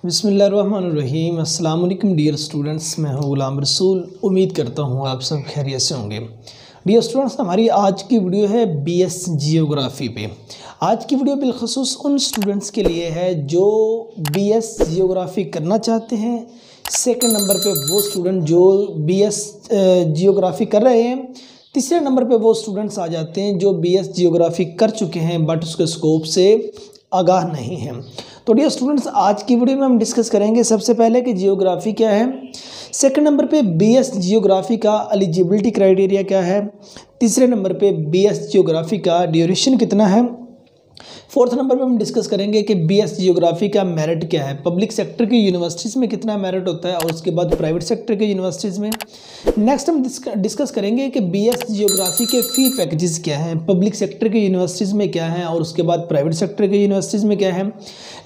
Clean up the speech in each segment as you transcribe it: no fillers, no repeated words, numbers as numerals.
बिस्मिल्लाहिर्रहमानिर्रहीम। अस्सलाम वालेकुम डियर स्टूडेंट्स, मैं हूं गुलाम रसूल। उम्मीद करता हूं आप सब खैरियत से होंगे। डियर स्टूडेंट्स, हमारी आज की वीडियो है बीएस जियोग्राफ़ी पे। आज की वीडियो बिलखसूस उन स्टूडेंट्स के लिए है जो बीएस जियोग्राफ़ी करना चाहते हैं। सेकंड नंबर पे वो स्टूडेंट जो बीएस जियोग्राफ़ी कर रहे हैं। तीसरे नंबर पे वो स्टूडेंट्स आ जाते हैं जो बीएस जियोग्राफ़ी कर चुके हैं बट उसके स्कोप से आगाह नहीं हैं। तो डियर स्टूडेंट्स, आज की वीडियो में हम डिस्कस करेंगे सबसे पहले कि जियोग्राफ़ी क्या है। सेकंड नंबर पे बीएस जियोग्राफ़ी का एलिजिबिलिटी क्राइटेरिया क्या है। तीसरे नंबर पे बीएस जियोग्राफ़ी का ड्यूरेशन कितना है। फोर्थ नंबर पे हम डिस्कस करेंगे कि बीएस जियोग्राफ़ी का मेरिट क्या है। पब्लिक सेक्टर की यूनिवर्सिटीज़ में कितना मेरिट होता है और उसके बाद प्राइवेट सेक्टर के यूनिवर्सिटीज़ में। नेक्स्ट हम डिस्कस करेंगे कि बीएस जियोग्राफ़ी के फ़ी पैकेजेस क्या हैं। पब्लिक सेक्टर के यूनिवर्सिटीज़ में क्या हैं और उसके बाद प्राइवेट सेक्टर के यूनिवर्सिटीज़ में क्या है।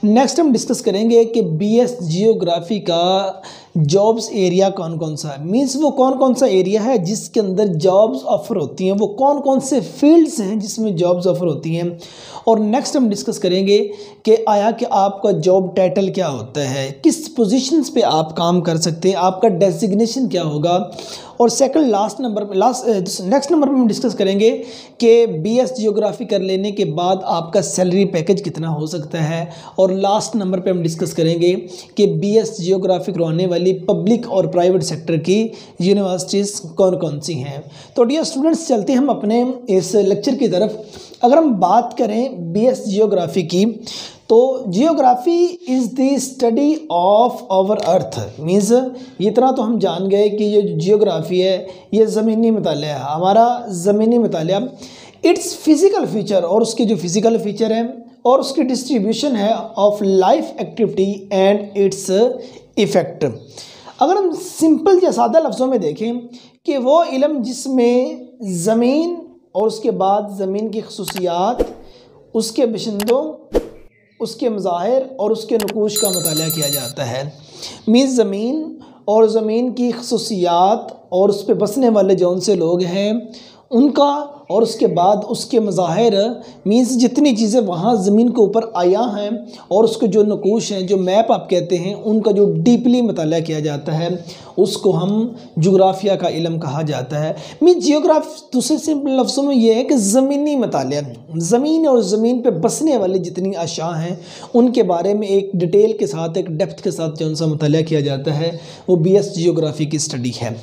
नेक्स्ट हम डिस्कस करेंगे कि बीएस जियोग्राफ़ी का जॉब्स एरिया कौन कौन सा है। मीन्स वो कौन कौन सा एरिया है जिसके अंदर जॉब्स ऑफर होती हैं, वो कौन कौन से फील्ड्स हैं जिसमें जॉब्स ऑफर होती हैं। और नेक्स्ट हम डिस्कस करेंगे कि आया कि आपका जॉब टाइटल क्या होता है, किस पोजीशंस पे आप काम कर सकते हैं, आपका डेजिग्नेशन क्या होगा। और सेकंड नेक्स्ट नंबर पे हम डिस्कस करेंगे कि बीएस जियोग्राफ़ी कर लेने के बाद आपका सैलरी पैकेज कितना हो सकता है। और लास्ट नंबर पे हम डिस्कस करेंगे कि बीएस जियोग्राफ़ी करवाने वाली पब्लिक और प्राइवेट सेक्टर की यूनिवर्सिटीज़ कौन कौन सी हैं। तो डियर स्टूडेंट्स, चलते हैं हम अपने इस लेक्चर की तरफ। अगर हम बात करें बीएस जियोग्राफ़ी की, तो geography is the study of our earth. Means इतना तो हम जान गए कि ये जियोग्राफ़ी है ये ज़मीनी मुतालिया है, हमारा ज़मीनी मुतालिया। इट्स फिज़िकल फीचर, और उसके जो फिज़िकल फीचर हैं और उसकी डिस्ट्रीब्यूशन है of life activity and it's effect. अगर हम सिंपल या सादा लफ्ज़ों में देखें कि वो इल्म जिसमें ज़मीन और उसके बाद ज़मीन की खसूसियात, उसके बशिंदों, उसके मज़ाहिर और उसके नकूश का मुताला किया जाता है। मीन्स ज़मीन और ज़मीन की खसूसियात और उस पर बसने वाले जौन से लोग हैं उनका, और उसके बाद उसके मज़ाहिर, मीन्स जितनी चीज़ें वहाँ ज़मीन के ऊपर आया हैं और उसके जो नकूश हैं, जो मैप आप कहते हैं, उनका जो डीपली मुताला किया जाता है उसको हम जोग्राफिया का इल्म कहा जाता है। मीन्स जियोग्राफी दूसरे सिंपल लफ्ज़ों में ये है कि ज़मीनी मुताला, ज़मीन और ज़मीन पे बसने वाली जितनी अशया हैं उनके बारे में एक डिटेल के साथ, एक डेप्थ के साथ जो सा मुताला किया जाता है वो बीएस जियोग्राफ़ी की स्टडी है।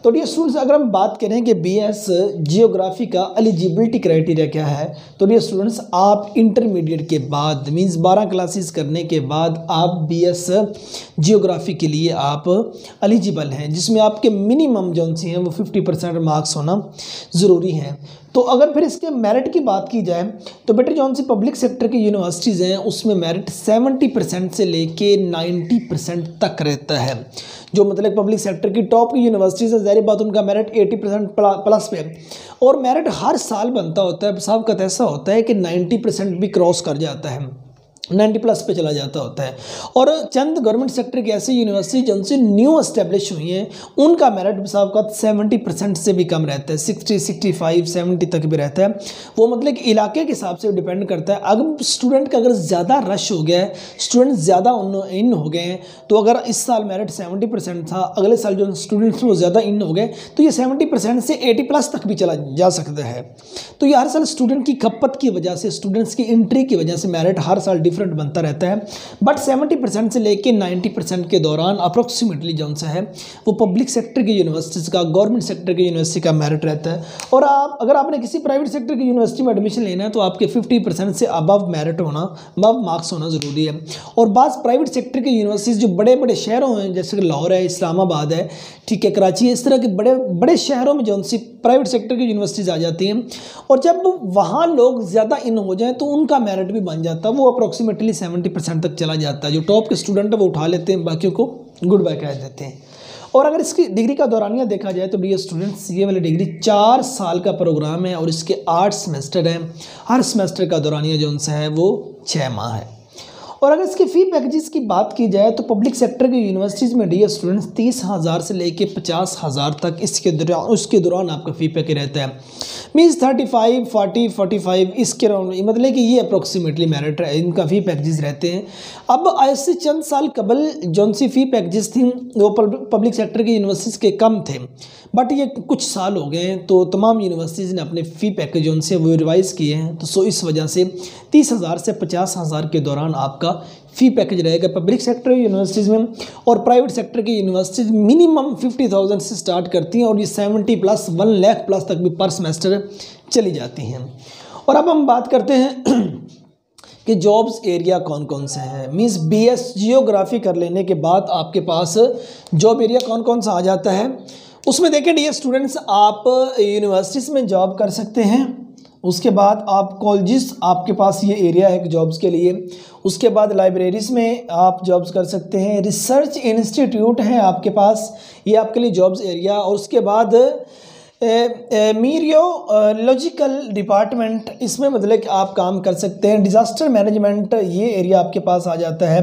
तो डियर स्टूडेंट्स, अगर हम बात करें कि बीएस जियोग्राफ़ी का एलिजिबिलिटी क्राइटेरिया क्या है, तो डियर स्टूडेंट्स, आप इंटरमीडिएट के बाद मींस 12 क्लासेस करने के बाद आप बीएस जियोग्राफ़ी के लिए आप एलिजिबल हैं, जिसमें आपके मिनिमम जौन सी हैं वो 50% मार्क्स होना ज़रूरी है। तो अगर फिर इसके मेरिट की बात की जाए तो बेटे जौन सी पब्लिक सेक्टर की यूनिवर्सिटीज़ हैं उसमें मेरिट 70% से लेके 90% तक रहता है। जो मतलब पब्लिक सेक्टर की टॉप की यूनिवर्सिटीज़ है, ज़ाहिर बात उनका मेरिट 80% प्लस पे है। और मेरिट हर साल बनता होता है, साहब का ऐसा होता है कि 90% भी क्रॉस कर जाता है, 90+ पे चला जाता होता है। और चंद गवर्नमेंट सेक्टर की ऐसी यूनिवर्सिटी जिनसे न्यू एस्टेब्लिश हुई हैं उनका मेरिट भी साहब का 70% से भी कम रहता है, 60, 65, 70 तक भी रहता है। वो मतलब कि इलाके के हिसाब से डिपेंड करता है। अगर स्टूडेंट का अगर ज़्यादा रश हो गया है, स्टूडेंट ज़्यादा इन हो गए हैं, तो अगर इस साल मेरिट 70% था, अगले साल जो स्टूडेंट्स वो ज़्यादा इन हो गए तो ये 70% से 80+ तक भी चला जा सकता है। तो ये हर साल स्टूडेंट की खपत की वजह से, स्टूडेंट्स की एंट्री की वजह से मेरिट हर साल डिफरेंट बनता रहता है। बट 70% से लेके 90% के दौरान अप्रोक्सीमेटली जौन सा है वो पब्लिक सेक्टर की यूनिवर्सिटीज़ का, गवर्नमेंट सेक्टर की यूनिवर्सिटी का मेरिट रहता है। और अगर आपने किसी प्राइवेट सेक्टर की यूनिवर्सिटी में एडमिशन लेना है तो आपके 50% से अबव मेरिट होना, अबव मार्क्स होना ज़रूरी है। और बाज़ प्राइवेट सेक्टर की यूनिवर्सिटीज़ जो बड़े बड़े शहरों हैं, जैसे कि लाहौर है, इस्लामाबाद है, ठीक है, कराची है, इस तरह के बड़े बड़े शहरों में जौन सी प्राइवेट सेक्टर की यूनिवर्सिटीज़ आ जाती हैं, और जब वहाँ लोग ज़्यादा इन हो जाएँ तो उनका मेरिट भी बन जाता है, वो अप्रोक्सीमेटली 70% तक चला जाता है। जो टॉप के स्टूडेंट है वो उठा लेते हैं, बाकियों को गुड बाय कह देते हैं। और अगर इसकी डिग्री का दौरानिया देखा जाए तो डियर स्टूडेंट्स, ये वाली डिग्री 4 साल का प्रोग्राम है और इसके 8 सेमेस्टर हैं। हर सेमेस्टर का दौरानिया जो उनसे है वो 6 माह है। और अगर इसकी फ़ी पैकेजेस की बात की जाए तो पब्लिक सेक्टर की यूनिवर्सिटीज़ में डियर स्टूडेंट्स 30,000 से लेके 50,000 तक उसके दौरान आपका फ़ी पैकेज रहता है। मीन्स 35, 40, 45 इसके राउंड, मतलब कि ये अप्रोक्सीमेटली मेरिट इनका फ़ी पैकेजेस रहते हैं। अब आज से चंद साल कबल जौन सी फ़ी पैकेजेस थी वो पब्लिक सेक्टर की यूनिवर्सिटीज़ के कम थे, बट ये कुछ साल हो गए हैं तो तमाम यूनिवर्सिटीज़ ने अपने फ़ी पैकेज उनसे वो रिवाइज़ किए हैं। तो इस वजह से 30,000 से 50,000 के दौरान आपका फ़ी पैकेज रहेगा पब्लिक सेक्टर यूनिवर्सिटीज़ में। और प्राइवेट सेक्टर की यूनिवर्सिटीज़ मिनिमम 50,000 से स्टार्ट करती हैं और ये 70 प्लस 1 लाख प्लस तक भी पर सेमेस्टर चली जाती हैं। और अब हम बात करते हैं कि जॉब्स एरिया कौन कौन से हैं। मीन्स BS जियोग्राफी कर लेने के बाद आपके पास जॉब एरिया कौन कौन सा आ जाता है। उसमें देखें डियर स्टूडेंट्स, आप यूनिवर्सिटीज़ में जॉब कर सकते हैं, उसके बाद आप कॉलेजेस, आपके पास ये एरिया है जॉब्स के लिए। उसके बाद लाइब्रेरीज़ में आप जॉब्स कर सकते हैं, रिसर्च इंस्टीट्यूट हैं आपके पास, ये आपके लिए जॉब्स एरिया। और उसके बाद मीरियोलॉजिकल डिपार्टमेंट, इसमें मतलब कि आप काम कर सकते हैं। डिज़ास्टर मैनेजमेंट, ये एरिया आपके पास आ जाता है।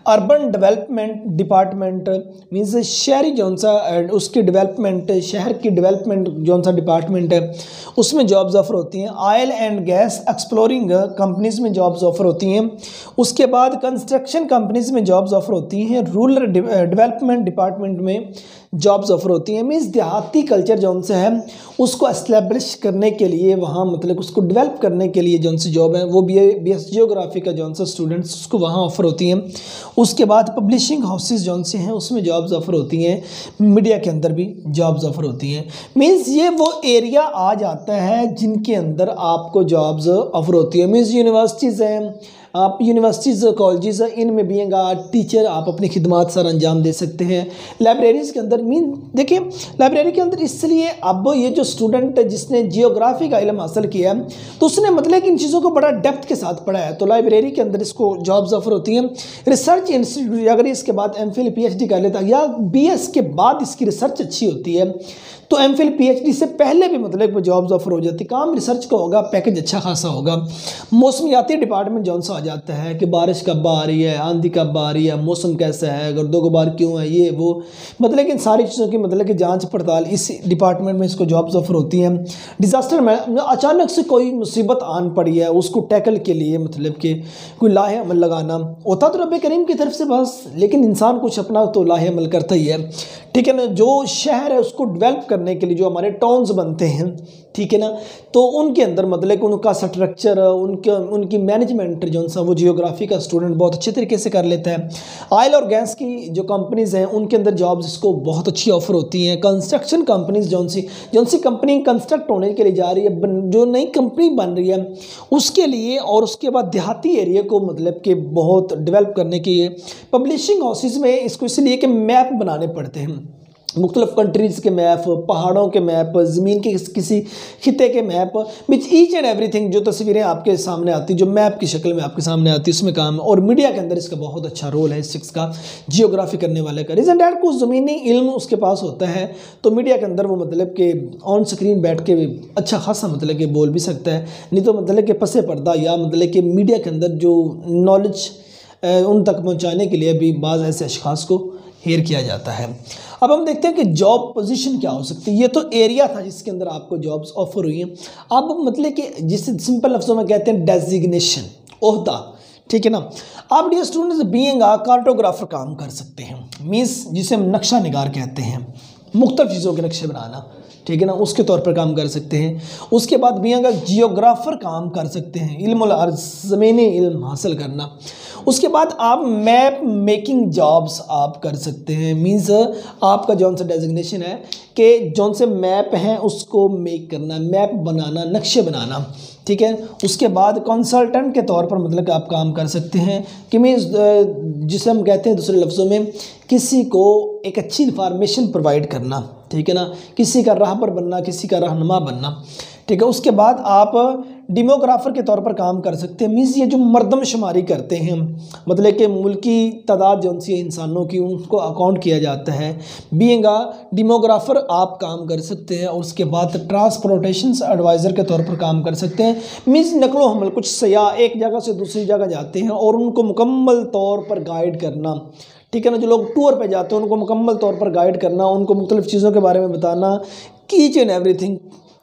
अर्बन डेवलपमेंट डिपार्टमेंट मीन्स शहरी जौन सा उसकी डेवलपमेंट, शहर की डेवलपमेंट जौन सा डिपार्टमेंट है उसमें जॉब्स ऑफर होती हैं। Oil and gas exploring companies में जॉब्स ऑफर होती हैं। उसके बाद कंस्ट्रक्शन कंपनीज़ में जॉब्स ऑफर होती हैं। रूरल डेवलपमेंट डिपार्टमेंट में जॉब्स ऑफर होती हैं। मीन्स देहाती कल्चर जौन से है उसको एस्टेब्लिश करने के लिए, वहाँ मतलब उसको डेवलप करने के लिए जौन सी जॉब है वो BS जियोग्राफी का जौन सा स्टूडेंट्स उसको वहाँ ऑफ़र होती हैं। उसके बाद पब्लिशिंग हाउसेस जौन से हैं उसमें जॉब्स ऑफर होती हैं। मीडिया के अंदर भी जॉब्स ऑफर होती हैं। मीन्स ये वो एरिया आ जाता है जिनके अंदर आपको जॉब्स ऑफर होती है। मीन्स यूनिवर्सिटीज़ हैं, आप यूनिवर्सिटीज़ कॉलेजेस इनमें भी टीचर आप अपनी खिदमत सर अंजाम दे सकते हैं। लाइब्रेरीज़ के अंदर मीन देखिए लाइब्रेरी के अंदर इसलिए अब ये जो स्टूडेंट जिसने जियोग्राफी का इल्म हासिल किया है तो उसने मतलब कि इन चीज़ों को बड़ा डेप्थ के साथ पढ़ा है, तो लाइब्रेरी के अंदर इसको जॉब्स ऑफर होती हैं। रिसर्च इंस्टीट्यूट, अगर इसके बाद MPhil PhD कर लेता या BS के बाद इसकी रिसर्च अच्छी होती है तो MPhil PhD से पहले भी मतलब जॉब्स ऑफर हो जाती है। काम रिसर्च का होगा, पैकेज अच्छा खासा होगा। मौसमियाती डिपार्टमेंट जौन सा आ जाता है कि बारिश कब आ रही है, आंधी कब आ रही है, मौसम कैसा है, गर्दो गुबार क्यों है, ये वो मतलब कि इन सारी चीज़ों की मतलब कि जांच पड़ताल इस डिपार्टमेंट में इसको जॉब्स ऑफर होती हैं। डिज़ास्टर में अचानक से कोई मुसीबत आन पड़ी है उसको टैकल के लिए मतलब कि कोई लाहे अमल लगाना होता तो रब करीम की तरफ से बस, लेकिन इंसान कुछ अपना तो लाहे अमल करता ही है, ठीक है ना। जो शहर है उसको डेवलप करने के लिए जो हमारे टाउन्स बनते हैं, ठीक है ना, तो उनके अंदर मतलब कि उनका स्ट्रक्चर, उनकी मैनेजमेंट जो सा वो जियोग्राफी का स्टूडेंट बहुत अच्छे तरीके से कर लेता है। ऑयल और गैस की जो कंपनीज़ हैं उनके अंदर जॉब्स इसको बहुत अच्छी ऑफर होती हैं। कंस्ट्रक्शन कंपनीज़ जौन सी कंपनी कंस्ट्रक्ट होने के लिए जा रही है, जो नई कंपनी बन रही है उसके लिए, और उसके बाद देहाती एरिया को मतलब कि बहुत डेवलप करने के लिए पब्लिशिंग हाउसेज में इसको इसलिए कि मैप बनाने पड़ते हैं, मुख्तलिफ कंट्रीज़ के मैप, पहाड़ों के मैप, ज़मीन के किसी खिते के map, which each and everything जो तस्वीरें आपके सामने आती, जो मैप की शक्ल में आपके सामने आती, उसमें काम। और मीडिया के अंदर इसका बहुत अच्छा रोल है, इस शख्स का, जियोग्राफी करने वाले का। रीज़न डैट कुछ ज़मीनी इल्म उसके पास होता है तो मीडिया के अंदर वो मतलब कि ऑन स्क्रीन बैठ के अच्छा खासा मतलब कि बोल भी सकता है, नहीं तो मतलब कि पसे पर्दा या मतलब कि मीडिया के अंदर जो नॉलेज उन तक पहुँचाने के लिए भी बाज़ ऐसे अशखास को हेयर किया जाता है। अब हम देखते हैं कि जॉब पोजीशन क्या हो सकती है। ये तो एरिया था जिसके अंदर आपको जॉब्स ऑफर हुई हैं। अब मतलब कि जिसे सिंपल लफ्ज़ों में कहते हैं डेजिग्नेशन, ओहदा, ठीक है ना। आप dear students being a cartographer काम कर सकते हैं, मीन्स जिसे हम नक्शा निगार कहते हैं, मुख्तलिफ चीज़ों के नक्शे बनाना, ठीक है ना, उसके तौर पर काम कर सकते हैं। उसके बाद बीइंग अ जियोग्राफर काम कर सकते हैं, इल्मुल अर्ज़, ज़मीनी इल्म हासिल करना। उसके बाद आप मैप मेकिंग जॉब्स आप कर सकते हैं, मीन्स आपका जौन सा डेजिग्नेशन है कि जौन से मैप हैं उसको मेक करना, मैप बनाना, नक्शे बनाना, ठीक है। उसके बाद कंसल्टेंट के तौर पर मतलब कि आप काम कर सकते हैं कि मीन्स जिसे हम कहते हैं दूसरे लफ्ज़ों में किसी को एक अच्छी इन्फॉर्मेशन प्रोवाइड करना, ठीक है ना, किसी का राहबर बनना, किसी का रहनुमा बनना, ठीक है। उसके बाद आप डेमोग्राफर के तौर पर काम कर सकते हैं, मीन्स ये जो मर्दमशुमारी करते हैं, मतलब कि मुल्की तादाद जो सी इंसानों की उनको अकाउंट किया जाता है, बीइंग अ डेमोग्राफर आप काम कर सकते हैं। और उसके बाद ट्रांसपोर्टेशन एडवाइज़र के तौर पर काम कर सकते हैं, मीन्स नकलो हमल, कुछ सयाह एक जगह से दूसरी जगह जाते हैं और उनको मुकम्मल तौर पर गाइड करना, ठीक है ना। जो लोग टूर पे जाते हैं उनको मुकम्मल तौर पर गाइड करना, उनको मुख्तलिफ़ चीज़ों के बारे में बताना, ईच एंड एवरीथिंग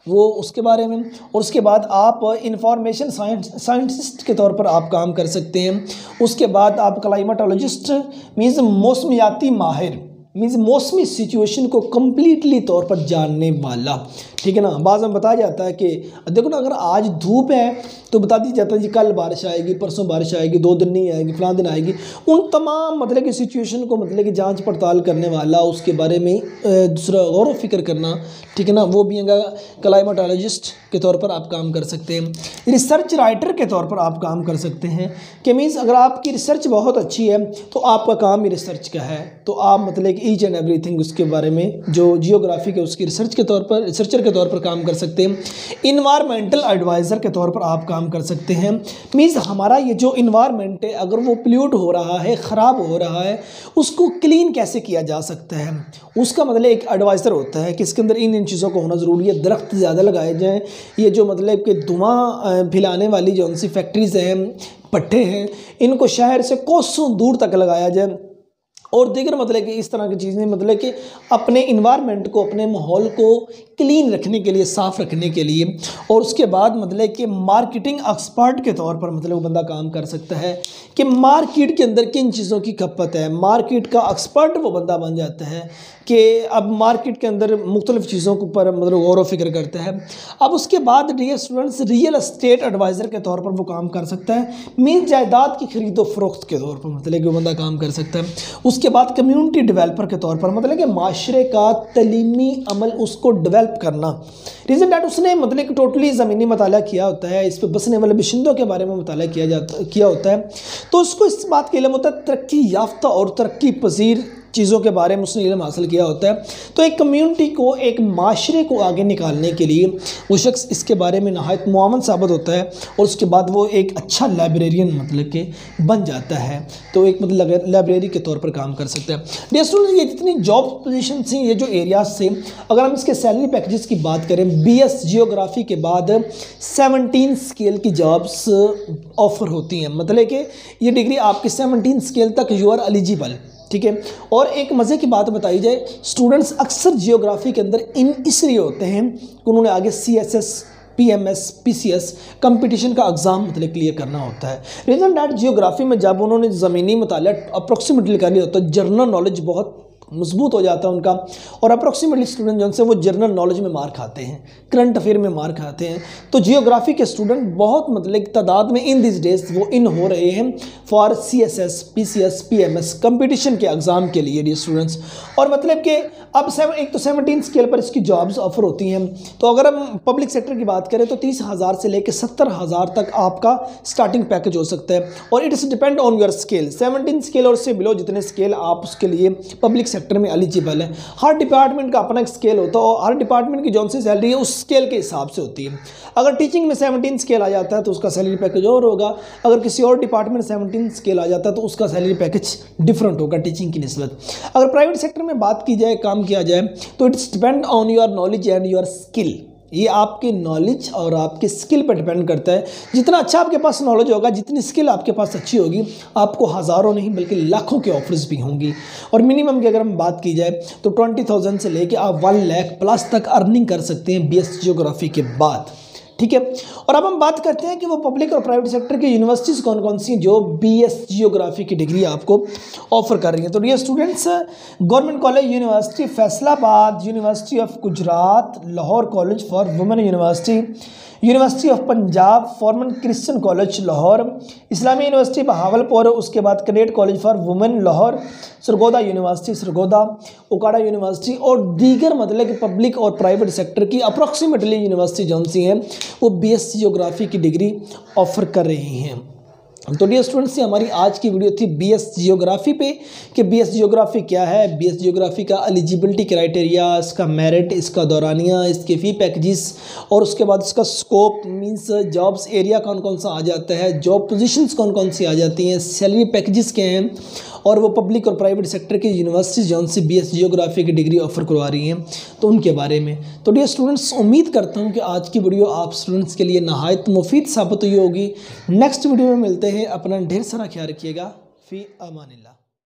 वो उसके बारे में। और उसके बाद आप इंफॉर्मेशन साइंटिस्ट के तौर पर आप काम कर सकते हैं। उसके बाद आप क्लाइमेटोलॉजिस्ट मीन्स मौसमियाती माहिर, मीन्स मौसमी सिचुएशन को कम्प्लीटली तौर पर जानने वाला, ठीक है ना। बाज़ में बताया जाता है कि देखो ना, अगर आज धूप है तो बता दी जाता है जी कल बारिश आएगी, परसों बारिश आएगी, 2 दिन नहीं आएगी, फलां दिन आएगी। उन तमाम मतलब कि सिचुएशन को मतलब कि जांच पड़ताल करने वाला, उसके बारे में दूसरा गौर व फिक्र करना, ठीक है ना, वो भी क्लाइमेटोलॉजिस्ट के तौर पर आप काम कर सकते हैं। रिसर्च राइटर के तौर पर आप काम कर सकते हैं कि मीन्स अगर आपकी रिसर्च बहुत अच्छी है तो आपका काम ही रिसर्च का है, तो आप मतलब कि ईच एंड एवरीथिंग उसके बारे में जो जियोग्राफी के उसकी रिसर्च के तौर पर रिसर्चर के तौर पर काम कर सकते हैं। इन्वायरमेंटल एडवाइज़र के तौर पर आप काम कर सकते हैं, मीन्स हमारा ये जो इन्वायरमेंट है अगर वो पोल्यूट हो रहा है, ख़राब हो रहा है, उसको क्लीन कैसे किया जा सकता है, उसका मतलब एक एडवाइज़र होता है कि इसके अंदर इन चीज़ों को होना ज़रूरी है। दरख्त ज़्यादा लगाए जाएँ, ये जो मतलब कि धुआं फैलाने वाली जो उनसी फैक्ट्रीज़ हैं, भट्ठे हैं, इनको शहर से कोसों दूर तक लगाया जाए। और दीगर मतलब कि इस तरह की चीज़ें मतलब कि अपने इन्वायरमेंट को, अपने माहौल को क्लीन रखने के लिए, साफ़ रखने के लिए। और उसके बाद मतलब कि मार्केटिंग एक्सपर्ट के तौर पर मतलब वो बंदा काम कर सकता है कि मार्केट के अंदर किन चीज़ों की खपत है, मार्केट का एक्सपर्ट वो बंदा बन जाता है कि अब मार्केट के अंदर मुख्तलिफ़ चीज़ों के ऊपर मतलब गौर व फिक्र करता है। अब उसके बाद dear students real estate adviser के तौर पर वो काम कर सकता है, मीन जायदाद की खरीद व फरोख्त के तौर पर मतलब कि वो बंदा काम कर सकता है। उसके बाद कम्युनिटी डेवलपर के तौर पर मतलब कि माशरे का तलीमी अमल उसको डेवलप करना, रीज़न डैट उसने मतलब कि टोटली ज़मीनी मताला किया होता है, इस पर बसने वाले बाशिंदों के बारे में मताला किया होता है, तो उसको इस बात का इल्म होता है तरक्की याफ्ता और तरक्की पजीर चीज़ों के बारे में उसने इल्म हासिल किया होता है। तो एक कम्युनिटी को, एक माशरे को आगे निकालने के लिए वो शख्स इसके बारे में नहायत मुआवन साबित होता है और उसके बाद वो एक अच्छा लाइब्रेरियन मतलब के बन जाता है, तो एक मतलब लाइब्रेरी के तौर पर काम कर सकता है। डियर स्टूडेंट्स, ये जितनी जॉब पोजीशन थी, ये जो एरियाज से, अगर हम इसके सैलरी पैकेजेस की बात करें, BS जियोग्राफी के बाद 17 स्केल की जॉब्स ऑफ़र होती हैं, मतलब कि ये डिग्री आपकी 17 स्केल तक यू आर एलिजिबल, ठीक है। और एक मज़े की बात बताई जाए, स्टूडेंट्स अक्सर जियोग्राफी के अंदर इसलिए होते हैं कि उन्होंने आगे CSS, PMS, PCS कंपटीशन का एग्ज़ाम मतलब क्लियर करना होता है। रीज़न डैट जियोग्राफी में जब उन्होंने ज़मीनी मुताला अप्रॉक्सीमेटली कर लिया होता है, जनरल नॉलेज बहुत मजबूत हो जाता है उनका, और अप्रॉक्सीमेटली स्टूडेंट जो से वो जनरल नॉलेज में मार खाते हैं, करंट अफेयर में मार खाते हैं। तो जियोग्राफी के स्टूडेंट बहुत मतलब तादाद में इन दिस डेज वो इन हो रहे हैं for CSS, PCS, PMS competition के एग्ज़ाम के लिए डियर स्टूडेंट्स। और मतलब कि अब एक तो 17 स्केल पर इसकी जॉब्स ऑफर होती हैं। तो अगर हम पब्लिक सेक्टर की बात करें तो 30,000 से लेकर 70,000 तक आपका स्टार्टिंग पैकेज हो सकता है, और it is depend on your scale. 17 scale और से बिलो जितने स्केल आप उसके लिए पब्लिक सेक्टर में एलिजिबल है। हर डिपार्टमेंट का अपना एक स्केल होता है और हर डिपार्टमेंट की जौन सी सैलरी है उस स्केल के हिसाब से होती है। अगर टीचिंग में 17 स्केल आ जाता है तो उसका सैलरी पैकेज और होगा, अगर किसी और डिपार्टमेंट 17 स्केल आ जाता है तो उसका सैलरी पैकेज डिफरेंट होगा टीचिंग की निस्बत। अगर प्राइवेट सेक्टर में बात की जाए, काम किया जाए, तो it's depend on your knowledge and your skill. ये आपके नॉलेज और आपके स्किल पर डिपेंड करता है। जितना अच्छा आपके पास नॉलेज होगा, जितनी स्किल आपके पास अच्छी होगी, आपको हज़ारों नहीं बल्कि लाखों के ऑफर्स भी होंगी। और मिनिमम की अगर हम बात की जाए तो 20,000 से लेके आप 1 लाख प्लस तक अर्निंग कर सकते हैं BS जियोग्राफी के बाद, ठीक है। और अब हम बात करते हैं कि वो पब्लिक और प्राइवेट सेक्टर की यूनिवर्सिटीज़ कौन कौन सी हैं जो BS जियोग्राफी की डिग्री आपको ऑफर कर रही हैं। तो dear students, government college university Faisalabad, university of Gujrat, Lahore college for women university, university of Punjab, Forman Christian college Lahore, Islamia university Bahawalpur, उसके बाद cadet college for women Lahore, Sargodha university Sargodha, Okara university और दीगर मतलब कि पब्लिक और प्राइवेट सेक्टर की अप्रॉक्सीमेटली यूनिवर्सिटी जौन सी हैं वो BS जियोग्राफी की डिग्री ऑफर कर रही हैं। तो डियर स्टूडेंट्स, ये हमारी आज की वीडियो थी बीएस जियोग्राफी पे कि बीएस जियोग्राफी क्या है, बीएस जियोग्राफी का एलिजिबिलिटी क्राइटेरिया, इसका मेरिट, इसका दौरानिया, इसके फ़ी पैकेजेस और उसके बाद इसका स्कोप मींस जॉब्स एरिया कौन कौन सा आ जाता है, जॉब पोजीशंस कौन कौन सी आ जाती हैं, सैलरी पैकेजेस क्या हैं और वो पब्लिक और प्राइवेट सेक्टर की यूनिवर्सिटीज़ जौन सी बीएस जियोग्राफी की डिग्री ऑफर करवा रही हैं तो उनके बारे में। तो डियर स्टूडेंट्स, उम्मीद करता हूँ कि आज की वीडियो आप स्टूडेंट्स के लिए नहायत मुफीद साबित हुई होगी। नेक्स्ट वीडियो में मिलते हैं, अपना ढेर सारा ख्याल रखिएगा। फ़ी अमानिल्लाह।